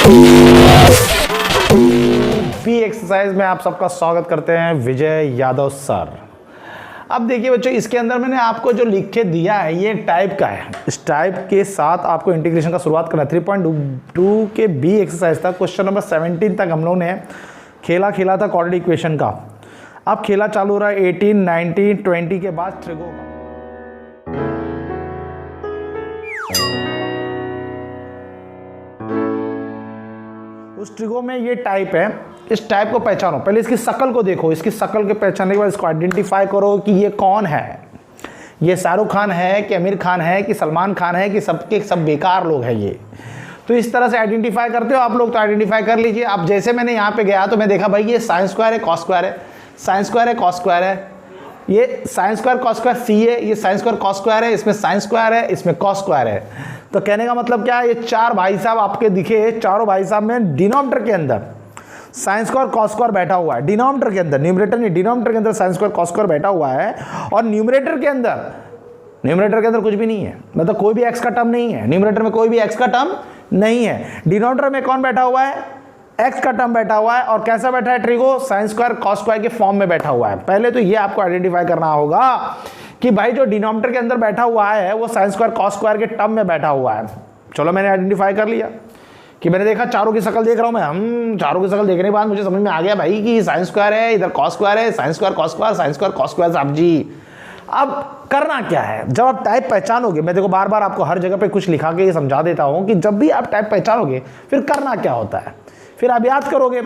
Be exercise में आप सबका स्वागत करते हैं विजय यादव सर। अब देखिए बच्चों, इसके अंदर मैंने आपको जो लिख के दिया है ये टाइप का है। इस टाइप के साथ आपको इंटीग्रेशन का शुरुआत करना है। 3.2 के बी एक्सरसाइज था, क्वेश्चन नंबर 17 तक हम लोगों ने खेला था क्वाड्रेटिक इक्वेशन का। अब खेला चालू हो रहा है 18, 19, 20 के बाद ट्रिगो का। उस ट्रिगो में ये टाइप है, इस टाइप को पहचानो। पहले इसकी शक्ल को देखो, इसकी शक्ल के पहचानने के बाद इसको आइडेंटिफाई करो कि ये कौन है। ये शाहरुख खान है कि आमिर खान है कि सलमान खान है कि सबके सब बेकार लोग हैं ये। तो इस तरह से आइडेंटिफाई करते हो आप लोग, तो आइडेंटिफाई कर लीजिए। अब जैसे मैंने यहाँ पे गया तो मैं देखा भाई ये साइन स्क्वायर है, कॉस स्क्वायर है, साइन स्क्वायर है, कॉस स्क्वायर है, ये साइन स्क्वायर कॉस स्क्वायर सी है, ये साइन स्क्वायर कॉस स्क्वायर है, इसमें साइन स्क्वायर है, इसमें कॉस स्क्वायर है। तो कहने का मतलब क्या है, ये चार भाई साहब आपके दिखे, चारों भाई साहब में डिनोमिनेटर के अंदर साइन स्क्वायर कॉस स्क्वायर बैठा हुआ है। डिनोमिनेटर के अंदर, न्यूमरेटर नहीं, डिनोमिनेटर के अंदर साइन स्क्वायर कॉस स्क्वायर बैठा हुआ है। और न्यूमरेटर के अंदर कुछ भी नहीं है, मतलब कोई भी एक्स का टर्म नहीं है। न्यूमरेटर में कोई भी एक्स का टर्म नहीं है। डिनोमिनेटर में कौन बैठा हुआ है, एक्स का टर्म बैठा हुआ है। और कैसा बैठा है trigo, sine square cos square के फॉर्म में बैठा हुआ है। पहले तो ये आपको आइडेंटिफाई करना होगा कि भाई जो डिनोमिनेटर के अंदर बैठा हुआ है वो साइन स्क्वायर कॉस स्क्वायर के टर्म में बैठा हुआ है। चलो मैंने आइडेंटिफाई कर लिया कि मैंने देखा चारों की शक्ल देख रहा हूं मैं, हम चारों की शक्ल देखने के बाद मुझे समझ में आ गया भाई कि साइन स्क्वायर है, इधर कॉस स्क्वायर है, sine square cos square, sine square cos square. साहब जी अब करना क्या है, जब आप टाइप पहचानोगे, मैं देखो बार बार आपको हर जगह पे कुछ लिखा के ये समझा देता हूं कि जब भी आप टाइप पहचानोगे फिर करना क्या होता है। फिर आप याद करोगे,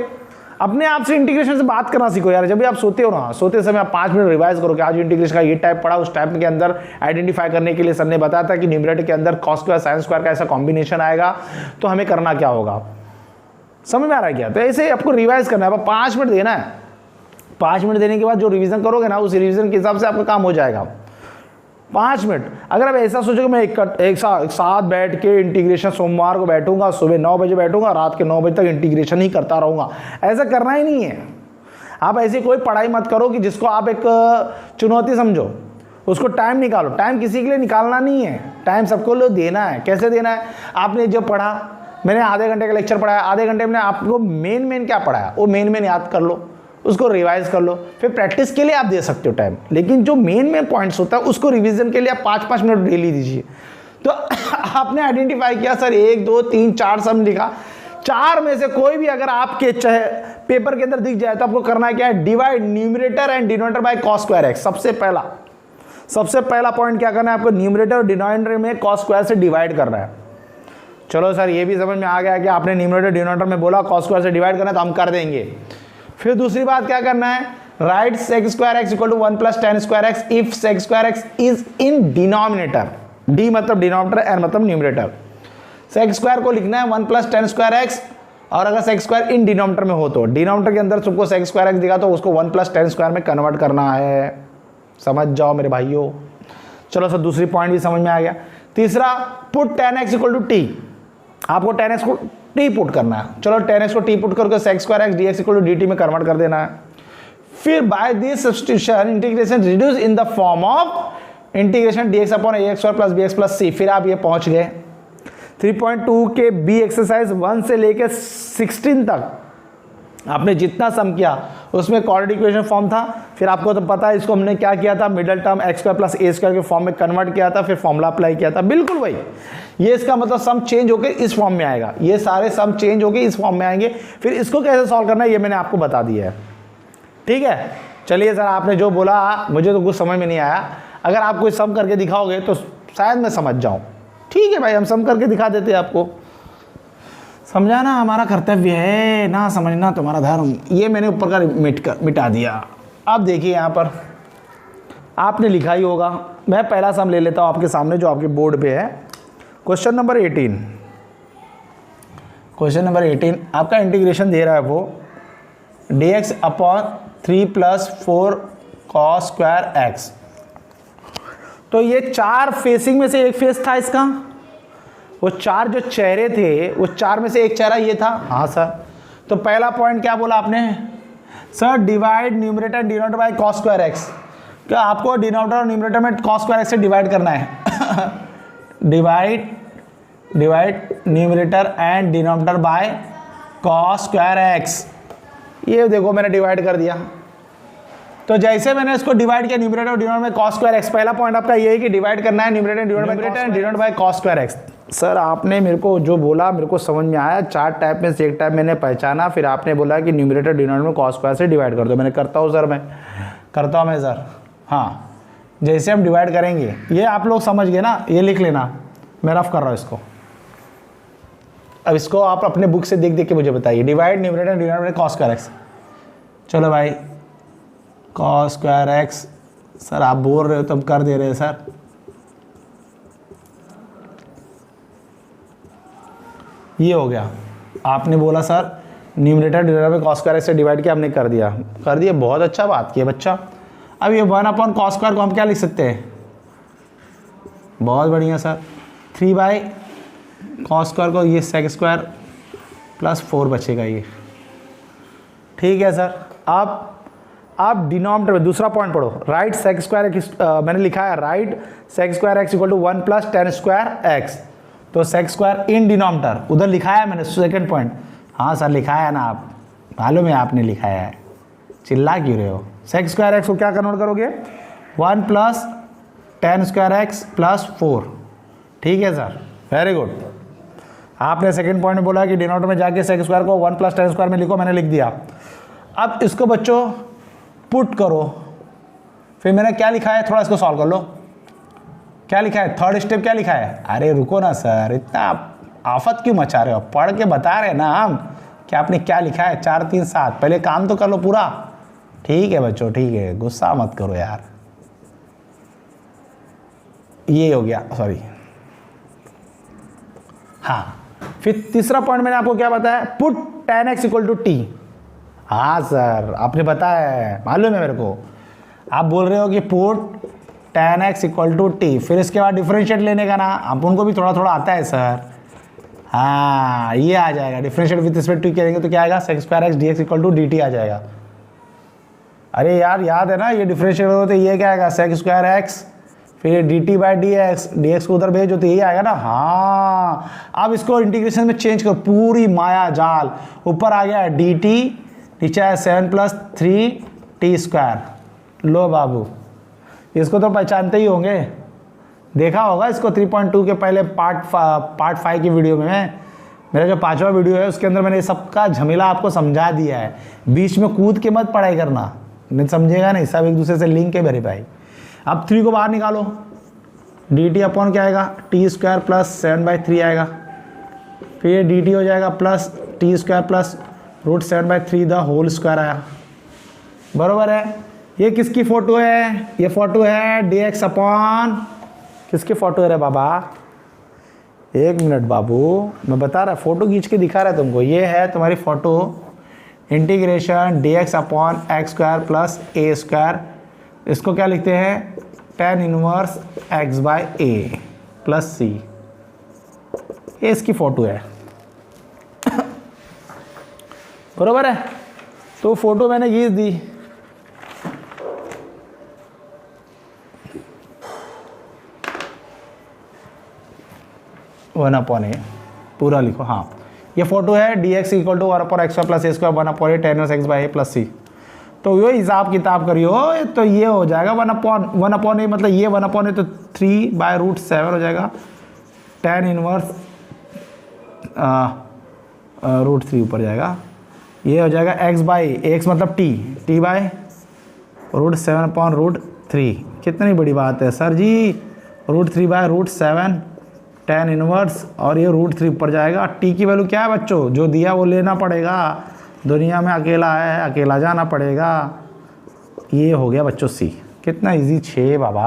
अपने आप से इंटीग्रेशन से बात करना सीखो यार। जब भी आप सोते हो ना, सोते समय आप 5 मिनट रिवाइज करो कि आज इंटीग्रेशन का ये टाइप पढ़ा, उस टाइप के अंदर आइडेंटिफाई करने के लिए सर ने बताया था कि न्यूमरेटर के अंदर कॉस स्क्वायर साइन स्क्वायर का ऐसा कॉम्बिनेशन आएगा, तो हमें करना क्या होगा। समझ में आ रहा है क्या? तो ऐसे आपको रिवाइज करना है, 5 मिनट देना है। 5 मिनट देने के बाद जो रिवीजन करोगे ना, उस रिवीजन के हिसाब से आपका काम हो जाएगा। 5 मिनट। अगर आप ऐसा सोचोगे मैं एक साथ बैठ के इंटीग्रेशन सोमवार को बैठूंगा, सुबह 9 बजे बैठूंगा, रात के 9 बजे तक इंटीग्रेशन ही करता रहूंगा, ऐसा करना ही नहीं है। आप ऐसी कोई पढ़ाई मत करो कि जिसको आप एक चुनौती समझो, उसको टाइम निकालो। टाइम किसी के लिए निकालना नहीं है, टाइम सबको लोग देना है। कैसे देना है, आपने जो पढ़ा, मैंने आधे घंटे का लेक्चर पढ़ाया, आधे घंटे में आपको मेन क्या पढ़ाया वो मेन याद कर लो, उसको रिवाइज कर लो। फिर प्रैक्टिस के लिए आप दे सकते हो टाइम, लेकिन जो मेन पॉइंट्स होता है उसको रिवीजन के लिए आप 5-5 मिनट डेली दीजिए। तो आपने आइडेंटिफाई किया सर 1, 2, 3, 4 सब लिखा, 4 में से कोई भी अगर आपके चाहे पेपर के अंदर दिख जाए तो आपको करना क्या है, divide numerator and denominator by cos square x. सबसे पहला पॉइंट क्या करना है आपको, न्यूमरेटर और डिनोमिनेटर में कॉस स्क्वायर से डिवाइड करना है। चलो सर ये भी समझ में आ गया कि आपने न्यूमरेटर डिनोमिनेटर में बोला कॉस स्क्वायर से डिवाइड करना है, तो हम कर देंगे। फिर दूसरी बात क्या करना है, right sec square x equal to 1 plus tan square x if sec square x is in denominator. D मतलब डिनोमिनेटर, एन मतलब न्यूमरेटर। सेक स्क्वायर को लिखना है 1 प्लस टेन स्क्वायर एक्स, और अगर सेक स्क्वायर इन डिनोमिनेटर में हो तो डिनोमिनेटर के अंदर सबको सेक स्क्वायर एक्स दिखा तो उसको 1 प्लस टेन स्क्वायर में कन्वर्ट करना है। समझ जाओ मेरे भाइयों। चलो सर दूसरी पॉइंट भी समझ में आ गया। तीसरा, put tan x equal to t. आपको टेन एक्स को टी पुट करना है। चलो टेन एक्स को टी पुट करके sec square x d x equal to D t में कन्वर्ट कर देना है। फिर by this substitution integration reduce in the form of integration d x upon a x square plus b x plus c. फिर आप ये पहुंच गए 3.2 के बी एक्सरसाइज 1 से लेकर 16 तक आपने जितना सम किया उसमें क्वाड्रेटिक इक्वेशन फॉर्म था। फिर आपको तो पता है इसको हमने क्या किया था, middle term x square plus a square के फॉर्म में कन्वर्ट किया था, फिर फॉर्मूला अप्लाई किया था। बिल्कुल भाई, ये इसका मतलब सम चेंज होकर इस फॉर्म में आएगा, ये सारे सम चेंज होकर इस फॉर्म में आएंगे। फिर इसको कैसे सॉल्व करना है ये मैंने आपको बता दिया है। ठीक है, चलिए सर आपने जो बोला मुझे तो कुछ समझ में नहीं आया, अगर आप कोई सम करके दिखाओगे तो शायद मैं समझ जाऊँ। ठीक है भाई, हम सम करके दिखा देते हैं आपको। समझाना हमारा कर्तव्य है, ना समझना तुम्हारा धर्म। ये मैंने ऊपर का मिटा दिया। अब देखिए यहाँ पर आपने लिखा ही होगा, मैं पहला सम ले लेता हूँ आपके सामने जो आपके बोर्ड पे है। क्वेश्चन नंबर 18, क्वेश्चन नंबर 18 आपका इंटीग्रेशन दे रहा है वो D x upon 3 plus 4 cos square x. तो ये 4 फेसिंग में से एक फेस था इसका, वो 4 जो चेहरे थे वो 4 में से एक चेहरा ये था। हाँ सर, तो पहला पॉइंट क्या बोला आपने sir, divide numerator denominator by cos square x. क्या आपको डिनोमिनेटर और न्यूमरेटर में कॉस स्क्वायर एक्स से डिवाइड करना है। Divide divide numerator and denominator by cos square x. ये देखो मैंने डिवाइड कर दिया। तो जैसे मैंने इसको डिवाइड किया न्यूमरेटर और डिनोमिनेटर में कॉस स्क्वायर एक्स, पहला पॉइंट आपका ये है कि डिवाइड करना है numerator denominator by cos square x. Sir आपने मेरे को जो बोला मेरे को समझ में आया, 4 टाइप में से एक टाइप मैंने पहचाना, फिर आपने बोला कि न्यूमरेटर डिनोमिनेटर में कॉस स्क्वायर से डिवाइड कर दो। मैंने करता हूँ सर, मैं करता हूँ मैं सर। हाँ, जैसे हम डिवाइड करेंगे, ये आप लोग समझ गए ना, ये लिख लेना, मैं रफ कर रहा हूँ इसको। अब इसको आप अपने बुक से देख देख के मुझे बताइए। डिवाइड न्यूमरेटर डिनोमिनेटर में कॉस स्क्वायर एक्स। चलो भाई, कॉस स्क्वायर एक्स। सर आप बोल रहे हो तब कर दे रहे हैं सर। ये हो गया, आपने बोला सर न्यूमरेटर डिनोमिनेटर में कॉस स्क्वायर एक्स से डिवाइड किया, हमने कर दिया, बहुत अच्छा बात किया बच्चा। अब ये 1 अपॉन कॉस स्क्वायर को हम क्या लिख सकते हैं? बहुत बढ़िया सर, 3 बाई कॉस स्क्वायर को ये सेक स्क्वायर प्लस 4 बचेगा ये। ठीक है सर। आप डिनोमिनेटर में दूसरा पॉइंट पढ़ो। राइट सेक स्क्वायर मैंने लिखा है right sec square x equal to 1 plus tan square x. तो सेक स्क्वायर इन डिनोमिनेटर उधर लिखा है मैंने, सेकंड पॉइंट। हाँ सर लिखा है ना, आप मालूम है आपने लिखा है, चिल्ला क्यों रहे हो? सेक स्क्वायर एक्स को क्या कन्वर्ट करोगे? 1 plus tan square x plus 4। ठीक है सर, वेरी गुड। आपने सेकंड पॉइंट में बोला कि डिनोमिनेटर में जाके सेक स्क्वायर को 1 प्लस टेन स्क्वायर में लिखो, मैंने लिख दिया। अब इसको बच्चों पुट करो। फिर मैंने क्या लिखा है, थोड़ा इसको सॉल्व कर लो। क्या लिखा है? थर्ड स्टेप क्या लिखा है? अरे रुको ना सर, इतना आफत क्यों मचा रहे हो? पढ़ के बता रहे ना हम कि आपने क्या लिखा है। 4 3 7, पहले काम तो कर लो पूरा। ठीक है बच्चों, ठीक है, गुस्सा मत करो यार। ये हो गया, सॉरी। हाँ, फिर तीसरा पॉइंट मैंने आपको क्या बताया? Put tan x equal to T. हाँ सर आपने बताया है, मालूम है मेरे को। आप बोल रहे हो कि put tan x equal to T, फिर इसके बाद डिफरेंशिएट लेने का ना, आप उनको भी थोड़ा थोड़ा आता है सर। हाँ ये आ जाएगा, डिफरेंशिएट विद रिस्पेक्ट टू करेंगे तो क्या आएगा? Sec square x d x equal to D t आ जाएगा। अरे यार याद है ना, ये डिफरेंशिएट होते ये क्या आएगा? सेक स्क्वायर एक्स, फिर D T by D x को उधर भेजो तो यही आएगा ना। हाँ, अब इसको इंटीग्रेशन में चेंज करो, पूरी माया जाल। ऊपर आ गया डी टी, नीचे है 7 प्लस 3 टी स्क्वायर। लो बाबू, इसको तो पहचानते ही होंगे, देखा होगा इसको 3.2 के पहले पार्ट 5 की वीडियो में। मेरा जो 5वां वीडियो है उसके अंदर मैंने सबका झमेला आपको समझा दिया है। बीच में कूद के मत पढ़ाई करना, नहीं समझेगा नहीं, सब एक दूसरे से लिंक है मेरे भाई। अब 3 को बाहर निकालो, डी टी अपॉन क्या आएगा? टी स्क्वायर प्लस 7/3 आएगा। फिर ये डी टी हो जाएगा plus T square plus root 7/3 the whole square आया। बरोबर है। ये किसकी फोटो है? ये फोटो है डी एक्स अपॉन, किसकी फोटो है रे बाबा? 1 मिनट बाबू, मैं बता रहा, फोटो खींच के दिखा रहा है तुमको। ये है तुम्हारी photo, integration d x upon x square plus a square. इसको क्या लिखते हैं? tan inverse x by a plus c. ये इसकी फोटो है। बरोबर है। तो फोटो मैंने खींच दी। वन अपॉन ए पूरा लिखो। हाँ, ये फोटो है d x equal to 1 upon x plus a square 1 upon a tan inverse x by a plus c. तो ये हिसाब किताब करियो तो ये हो जाएगा 1 अपॉन ए, मतलब ये 1 अपॉन ए तो 3/√7 हो जाएगा। tan इनवर्स √3 ऊपर जाएगा। ये हो जाएगा x बाई एक्स मतलब t बाय √7 अपॉन √3। कितनी बड़ी बात है सर जी, √3/√7 tan इनवर्स, और ये √3 ऊपर जाएगा। t की वैल्यू क्या है बच्चों? जो दिया वो लेना पड़ेगा, दुनिया में अकेला है, अकेला जाना पड़ेगा। ये हो गया बच्चों सी। कितना इजी 6 बाबा।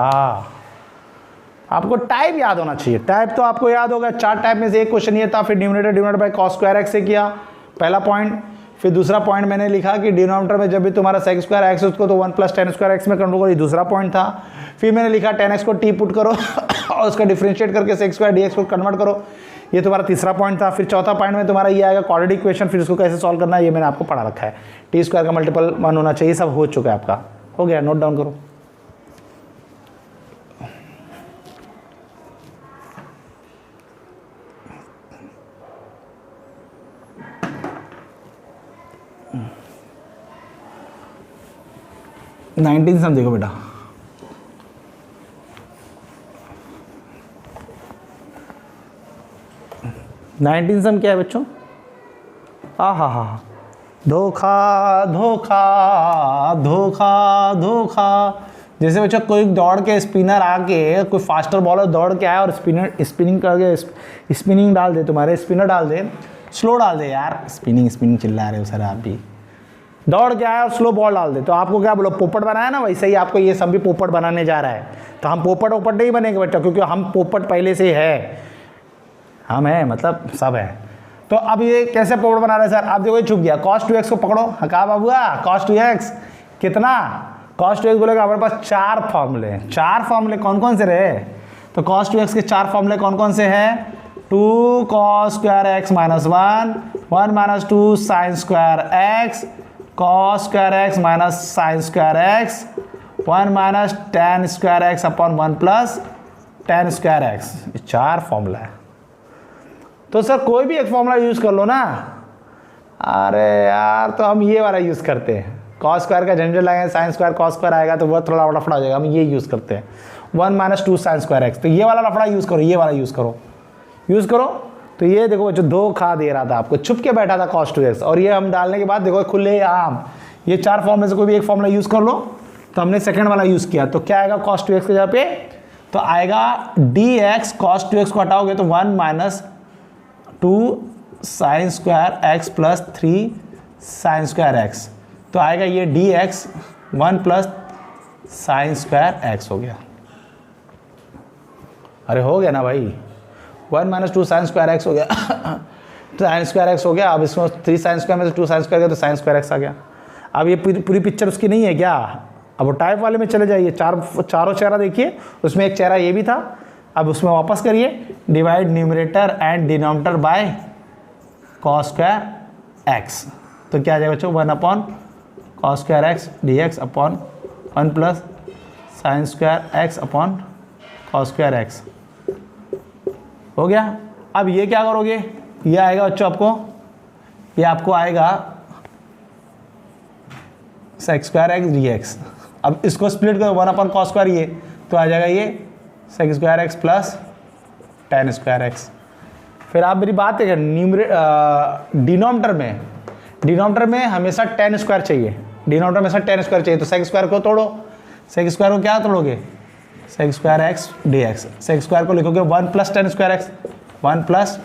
आपको टाइप याद होना चाहिए, टाइप तो आपको याद होगा। 4 टाइप में से एक क्वेश्चन ये था। फिर denominator divided by cos square x से किया, पहला पॉइंट। फिर दूसरा पॉइंट मैंने लिखा कि डिनोमिनेटर में जब भी तुम्हारा सेक स्क्वायर एक्स उसको तो 1 प्लस टेन स्क्वायर एक्स में कन्वर्ट करो, ये दूसरा पॉइंट था। फिर मैंने लिखा tan x को t पुट करो और उसका डिफरेंशिएट करके सेक स्क्वायर डी एक्स को कन्वर्ट करो, ये तुम्हारा तीसरा पॉइंट था। फिर चौथा पॉइंट में तुम्हारा ये आएगा क्वाड्रेटिक इक्वेशन, फिर इसको कैसे सॉल्व करना है ये मैंने आपको पढ़ा रखा है। टी स्क्वायर का मल्टीपल 1 होना चाहिए, सब हो चुका है आपका, हो गया, नोट डाउन करो। 19 सम देखो बेटा, नाइनटीन सम क्या है बच्चों? हा, धोखा धोखा धोखा धोखा। जैसे बच्चों कोई दौड़ के स्पिनर आके, कोई फास्टर बॉलर दौड़ के आया और स्पिनिंग करके स्पिनिंग डाल दे, तुम्हारे स्पिनर डाल दे, स्लो डाल दे यार, स्पिनिंग चिल्ला रहे हो सर आप भी, दौड़ के आया और स्लो बॉल डाल दे, तो आपको क्या बोलो, पोपट बनाया ना, वैसे ही आपको ये सब भी पोपट बनाने जा रहा है। तो हम पोपट ओपट नहीं बनेंगे बच्चा, क्योंकि हम पोपट पहले से है, हम है मतलब सब है। तो अब ये कैसे पोपट बना रहे हैं सर? आप देखो ये छुप गया, cos 2x को पकड़ो, कहा बाबुआ cos 2x कितना, cos 2x बोलेगा हमारे पास चार फॉर्मूले कौन कौन से रहे? तो cos 2x के चार फॉर्मूले कौन कौन से हैं? 2 cos square x minus 1, 1 minus 2 sin square x, cos square x minus sin square x, 1 minus tan square x upon 1 plus tan square x। ये चार फॉर्मूला है। तो सर कोई भी एक फॉर्मूला यूज़ कर लो ना। अरे यार तो हम ये वाला यूज़ करते हैं, कॉस स्क्वायर का झंझट लगाएंगे, साइन स्क्वायर कॉस स्क्वायर आएगा तो वह थोड़ा लफड़ा हो जाएगा, हम ये यूज़ करते हैं 1 minus 2 sin square x। तो ये वाला लफड़ा यूज़ करो, ये वाला यूज़ करो। तो ये देखो बच्चों धोखा दे रहा था आपको, छुप के बैठा था cos 2x, और ये हम डालने के बाद देखो खुले आम, ये चार फॉर्म में से कोई भी एक फॉर्मूला यूज़ कर लो। तो हमने सेकंड वाला यूज़ किया, तो क्या आएगा cos 2x के जगह पे? तो आएगा dx, cos 2x को हटाओगे तो 1 minus 2 sin square x plus 3 sin square x। तो आएगा ये dx 1 plus sin square x हो गया। अरे हो गया ना भाई, 1 minus 2 sin square x हो गया तो sin square x हो गया। अब इसमें 3 sin square में से 2 sin square गया तो sin square x आ गया। अब ये पूरी पिक्चर उसकी नहीं है क्या? अब वो टाइप वाले में चले जाइए, चारों चेहरा देखिए, उसमें एक चेहरा ये भी था। अब उसमें वापस करिए, divide numerator and denominator by cos square x। तो क्या आ जाएगा बच्चों? 1 upon cos square x dx upon 1 plus sin square x upon cos square x हो गया। अब ये क्या करोगे? ये आएगा बच्चों आपको, ये आपको आएगा sec square x dx। अब इसको स्प्लिट करो 1 अपॉन cos स्क्वायर, ये तो आ जाएगा ये sec square x plus tan square x। फिर आप मेरी बात है, डिनोमिनेटर में हमेशा tan स्क्वायर चाहिए, डिनोमिनेटर में हमेशा tan स्क्वायर चाहिए। तो sec स्क्वायर को तोड़ो, sec स्क्वायर को क्या तोड़ोगे? sec square x dx। sec square को लिखोगे 1 plus tan square x, 1 plus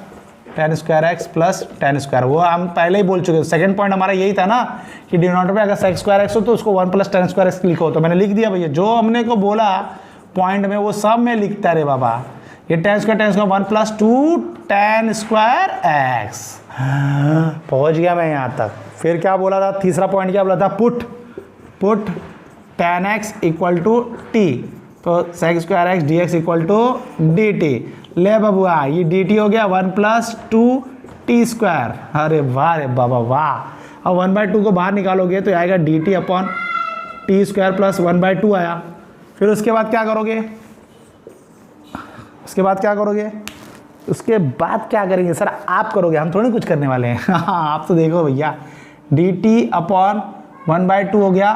tan square x plus tan square. वो हम पहले ही बोल चुके हैं, सेकंड पॉइंट हमारा यही था ना कि डिनोमिनेटर में अगर sec स्क्वायर x हो तो उसको 1 प्लस tan स्क्वायर x लिखो। तो मैंने लिख दिया भैया, जो हमने को बोला पॉइंट में वो सब में लिखता रे बाबा। ये tan square 1 plus 2 tan square x। पहुंच गया मैं यहाँ तक। फिर क्या बोला था? तीसरा पॉइंट क्या बोला था? Put tan x equal to T, तो sec square x dx equal to D T. ले बबुआ, ये डी टी हो गया 1 प्लस 2 टी स्क्वायर। अरे वाह रे बाबा वाह। अब 1/2 को बाहर निकालोगे तो आएगा D T upon T square plus 1/2 आया। फिर उसके बाद क्या करोगे? उसके बाद क्या करेंगे सर? आप करोगे, हम थोड़ी कुछ करने वाले हैं आप तो देखो भैया, डी टी अपॉन 1/2 हो गया,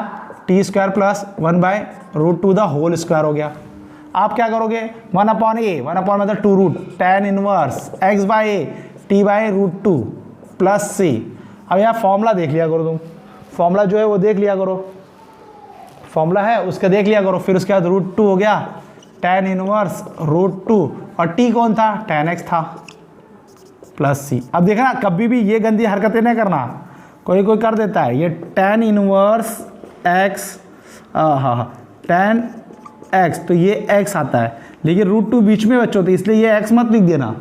t square plus 1/√2 the whole square हो गया। आप क्या करोगे? 1 अपॉन मतलब 2 root tan inverse x by a t/√2 plus c. अब यहाँ फॉर्मूला देख लिया करो तुम, फॉर्मूला जो है वो देख लिया करो, फॉर्मूला है उसका देख लिया करो। फिर उसके बाद √2 हो गया tan इनवर्स √2, और t कौन था? tan x था प्लस सी। अब देखना कभी भी ये गंदी हरकतें नहीं करना, कोई कर देता है। ये tan inverse x, tan x, तो ये x आता है, लेकिन √2 बीच में बच्चों, तो इसलिए ये x मत लिख देना।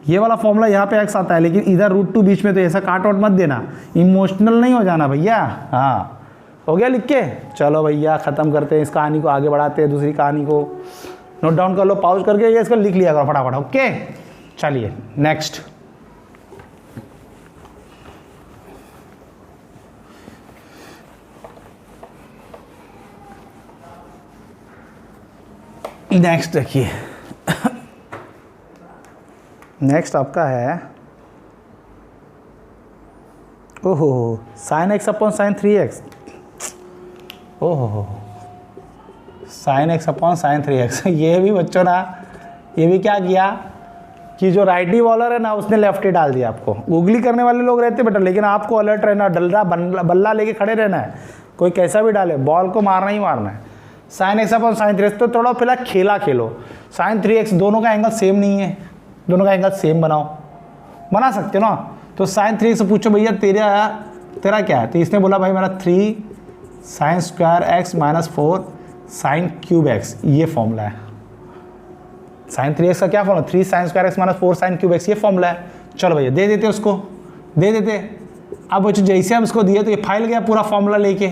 ये वाला फॉर्मूला यहाँ पे x आता है, लेकिन इधर √2 बीच में, तो ऐसा काट आउट मत देना, इमोशनल नहीं हो जाना भैया। हाँ हो गया लिख के? चलो भैया ख़त्म करते हैं इस कहानी को, आगे बढ़ाते हैं दूसरी कहानी को। नोट डाउन कर लो पॉज करके, ये इसको लिख लिया करो फटाफट। ओके चलिए नेक्स्ट। नेक्स्ट देखिए नेक्स्ट आपका है, ओहो sign x upon sine 3x। ओहो sine x upon sine 3x। ये भी बच्चों ना, ये भी क्या किया कि जो राइटी बॉलर है ना उसने लेफ्टी डाल दिया आपको। गूगली करने वाले लोग रहते बेटा, लेकिन आपको अलर्ट रहना, डलरा बल्ला लेके खड़े रहना है, कोई कैसा भी डाले बॉल को मारना ही मारना है। Sine x upon sine 3x, तो थोड़ा फिलहाल खेला खेलो। साइन 3x दोनों का एंगल सेम नहीं है, दोनों का एंगल सेम बनाओ, बना सकते हो ना। तो साइन 3x से पूछो भैया तेरा क्या है, तो इसने बोला भाई मेरा 3 sign square x minus 4 sine cube x, ये फॉर्मूला है। साइन 3x का क्या formula, 3 sign square x minus 4 sine cube x, ये फॉर्मूला है। चलो भैया दे देते उसको, दे देते। अब बच्चों जैसे हम इसको दिए तो ये फैल गया पूरा फॉर्मूला लेके,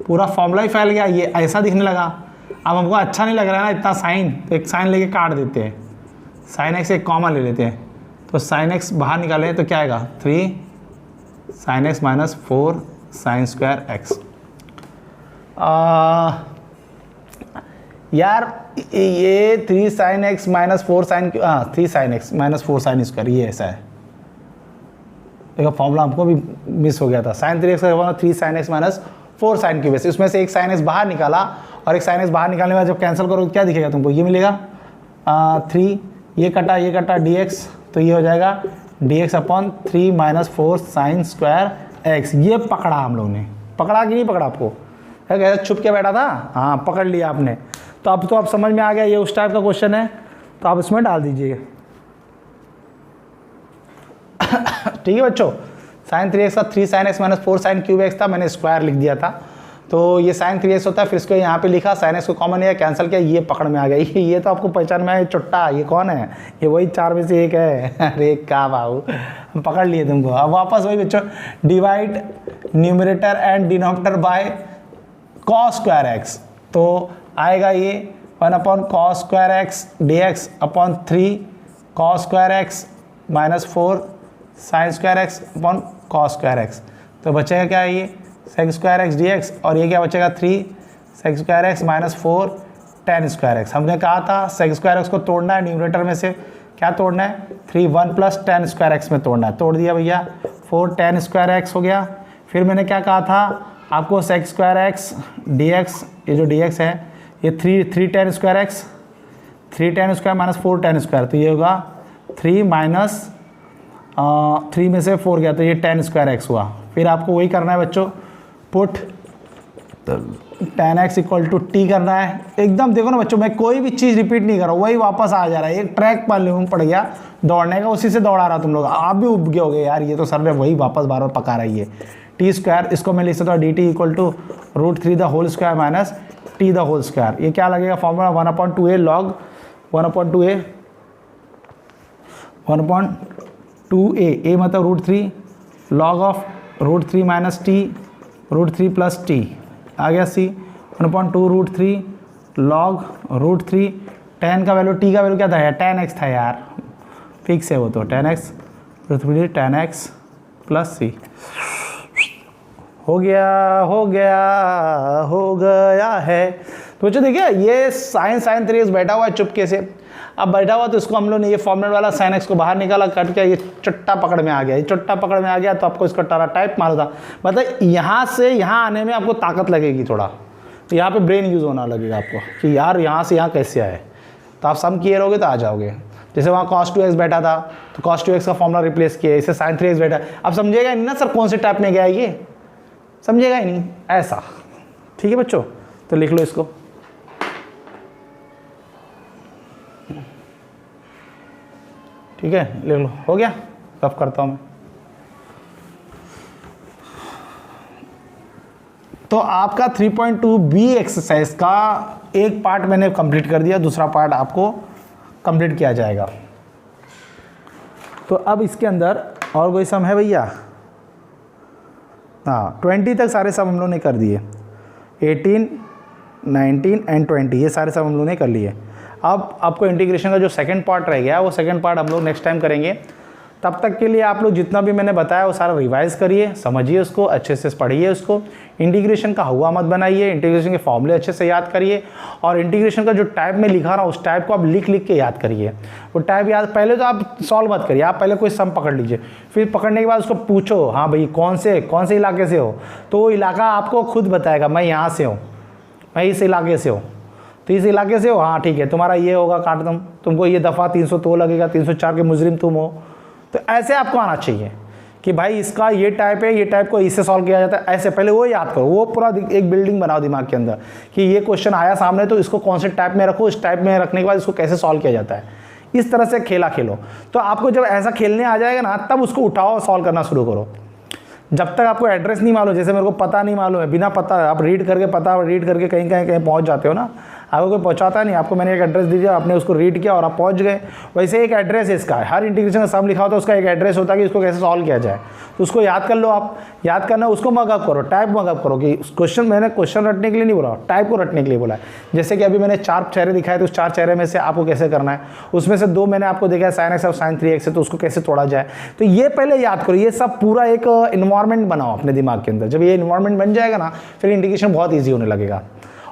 पूरा फॉर्मूला ही फैल गया, ये ऐसा दिखने लगा। अब हमको अच्छा नहीं लग रहा है ना इतना साइन, तो एक साइन लेके काट देते हैं, साइन एक्स एक कॉमन ले लेते हैं। तो साइन एक्स बाहर निकालें तो क्या आएगा, 3 sine x minus 4 sine square x. यार ये 3 sine x minus 4 sine, 3 sine x minus 4 sine square, ये ऐसा है। देखो फॉर्मूला हमको भी मिस हो गया था। साइन 3x का formula 3 sine x minus 4 sine cube x, उसमें से एक साइन एक्स बाहर निकाला, और एक साइन एक्स बाहर निकालने के बाद जब कैंसिल करोगे क्या दिखेगा तुमको, ये मिलेगा 3, ये कटा dx, तो ये हो जाएगा dx upon 3 minus 4 sine square x. ये पकड़ा हम लोग ने, पकड़ा कि नहीं पकड़ा आपको, कैसे छुप के बैठा था, हाँ पकड़ लिया आपने। तो अब समझ में आ गया, ये उस टाइप का क्वेश्चन है, तो आप इसमें डाल दीजिए। ठीक है बच्चों, साइन 3x का 3 sine x minus 4 sine cube x था, मैंने स्क्वायर लिख दिया था, तो ये साइन 3x होता है, फिर इसको यहाँ पे लिखा, साइन एक्स को कॉमन लिया, कैंसिल किया, ये पकड़ में आ गया। ये तो आपको पहचान में आया, चुट्टा ये कौन है, ये वही 4 में से एक है। अरे का बाबू, हम पकड़ लिए तुमको। अब वापस वही बच्चों, divide numerator and denominator by cos square x, तो आएगा ये 1 upon cos square x dx upon 3 cos square x minus 4 sine square x upon cos square x. तो बचेगा क्या है, ये सेक स्क्वायर एक्स dx, और ये क्या बचेगा 3 sec square x minus 4 tan square x. हमने कहा था सेक स्क्वायर एक्स को तोड़ना है, न्यूमरेटर में से क्या तोड़ना है, 3 1 प्लस टेन स्क्वायर एक्स में तोड़ना है, तोड़ दिया भैया, 4 टेन स्क्वायर एक्स हो गया। फिर मैंने क्या कहा था आपको, सेक स्क्वायर एक्स dx, ये जो dx है ये 3 ten square x, 3 ten square minus 4 tan square, तो ये होगा 3 माइनस 3 में से 4 गया, तो ये टेन स्क्वायर एक्स हुआ। फिर आपको वही करना है बच्चों, put tan x equal to T करना है। एकदम देखो ना बच्चों, मैं कोई भी चीज़ रिपीट नहीं कर रहा हूँ, वही वापस आ जा रहा है। एक ट्रैक मालूम पड़ गया दौड़ने का, उसी से दौड़ा रहा तुम लोग, आप भी उब गए होगे यार, ये तो सर ने वही वापस बार बार पका रही है। टी स्क्वायर, इसको मैं लिख सकता हूँ D T equal to √3 the whole square minus T the whole square. ये क्या लगेगा formula, 1/2a log 1/2a, 1/2a, a मतलब √3 log of √3 minus T √3 plus T, आ गया सी 1/2 √3 लॉग √3 टेन का वैल्यू, टी का वैल्यू क्या था, टेन एक्स था यार, फिक्स है वो तो, tan x tan x plus c. हो गया है। तो बच्चों देखिए ये साइन 3x बैठा हुआ है चुपके से, अब बैठा हुआ तो इसको हम लोग ने ये फॉर्मूला वाला साइन एक्स को बाहर निकाला, कट के ये चट्टा पकड़ में आ गया, ये चट्टा पकड़ में आ गया, तो आपको इसका टारा टाइप मारा था। मतलब यहाँ से यहाँ आने में आपको ताकत लगेगी थोड़ा, तो यहाँ पे ब्रेन यूज़ होना लगेगा आपको कि यार यहाँ से यहाँ कैसे आए, तो आप सम किए रहोगे तो आ जाओगे। जैसे वहाँ cos 2x बैठा था तो cos 2x का फॉर्मूला रिप्लेस किया, इसे sin 3x बैठा। अब समझेगा नहीं ना सर कौन से टाइप में गया है, ये समझेगा ही नहीं ऐसा। ठीक है बच्चों, तो लिख लो इसको। ठीक है लिख लो, हो गया, अब करता हूँ मैं। तो आपका 3.2b एक्सरसाइज का एक पार्ट मैंने कंप्लीट कर दिया, दूसरा पार्ट आपको कंप्लीट किया जाएगा। तो अब इसके अंदर और कोई सम है भैया, हाँ 20 तक सारे सम हम लोग ने कर दिए, 18 19 एंड 20 ये सारे सम हम लोग ने कर लिए। अब आपको इंटीग्रेशन का जो सेकंड पार्ट रह गया वो सेकंड पार्ट हम लोग नेक्स्ट टाइम करेंगे। तब तक के लिए आप लोग जितना भी मैंने बताया वो सारा रिवाइज करिए, समझिए उसको, अच्छे से पढ़िए उसको, इंटीग्रेशन का हुआ मत बनाइए, इंटीग्रेशन के फॉर्मूले अच्छे से याद करिए, और इंटीग्रेशन का जो टाइप में लिखा रहा उस टाइप को आप लिख के याद करिए। वो टाइप याद, पहले तो आप सॉल्व मत करिए, आप पहले कोई सम पकड़ लीजिए, फिर पकड़ने के बाद उसको पूछो, हाँ भाई कौन से इलाके से हो, तो वो इलाका आपको खुद बताएगा, मैं यहाँ से हूँ, भाई इस इलाके से हो, तो इस इलाके से हो, हाँ ठीक है, तुम्हारा ये होगा काट दम, तुमको ये दफ़ा 302 लगेगा, 304 के मुजरिम तुम हो। तो ऐसे आपको आना चाहिए कि भाई इसका ये टाइप है, ये टाइप को इससे सॉल्व किया जाता है, ऐसे पहले वो याद करो, वो पूरा एक बिल्डिंग बनाओ दिमाग के अंदर कि ये क्वेश्चन आया सामने तो इसको कौन से टाइप में रखो, इस टाइप में रखने के बाद इसको कैसे सॉल्व किया जाता है। इस तरह से खेला खेलो। तो आपको जब ऐसा खेलने आ जाएगा ना, तब उसको उठाओ और सॉल्व करना शुरू करो। जब तक आपको एड्रेस नहीं मालूम, जैसे मेरे को पता नहीं मालूम है, बिना पता आप रीड करके कहीं पहुंच जाते हो ना, आपको कोई पहुंचाता नहीं, आपको मैंने एक एड्रेस दे दिया, आपने उसको रीड किया और आप पहुंच गए। वैसे एक एड्रेस है इसका, हर इंटीग्रेशन का सम लिखा होता है, उसका एक एड्रेस होता है कि इसको कैसे सॉल्व किया जाए। तो उसको याद कर लो आप, याद करना, उसको मगअप करो, टाइप मगअप करो कि क्वेश्चन, मैंने क्वेश्चन रटने के लिए नहीं बोला, टाइप को रटने के लिए बोला है। जैसे कि अभी मैंने 4 चेहरे दिखाए, तो उस 4 चेहरे में से आपको कैसे करना है, उसमें से 2 मैंने आपको देखा है sin x और sin 3x है, तो उसको कैसे तोड़ा जाए। तो ये पहले याद करो, ये सब पूरा एक इन्वायरमेंट बनाओ अपने दिमाग के अंदर। जब ये इन्वायरमेंट बन जाएगा ना, फिर इंटीग्रेशन बहुत ईजी होने लगेगा।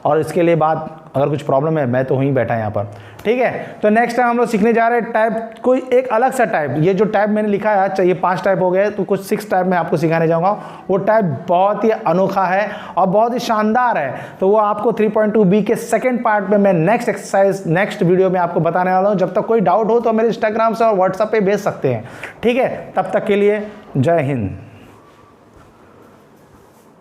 और इसके लिए बात, अगर कुछ प्रॉब्लम है, मैं तो वहीं बैठा यहाँ पर, ठीक है। तो नेक्स्ट टाइम हम लोग सीखने जा रहे हैं टाइप, कोई एक अलग सा टाइप। ये जो टाइप मैंने लिखा है, अच्छा ये 5 टाइप हो गए, तो कुछ 6 टाइप मैं आपको सिखाने जाऊँगा। वो टाइप बहुत ही अनोखा है और बहुत ही शानदार है। तो वो आपको 3.2b के सेकेंड पार्ट में मैं नेक्स्ट एक्सरसाइज, नेक्स्ट वीडियो में आपको बताने वाला हूँ। जब तक कोई डाउट हो तो मेरे इंस्टाग्राम से और व्हाट्सएप पे भेज सकते हैं, ठीक है। तब तक के लिए जय हिंद।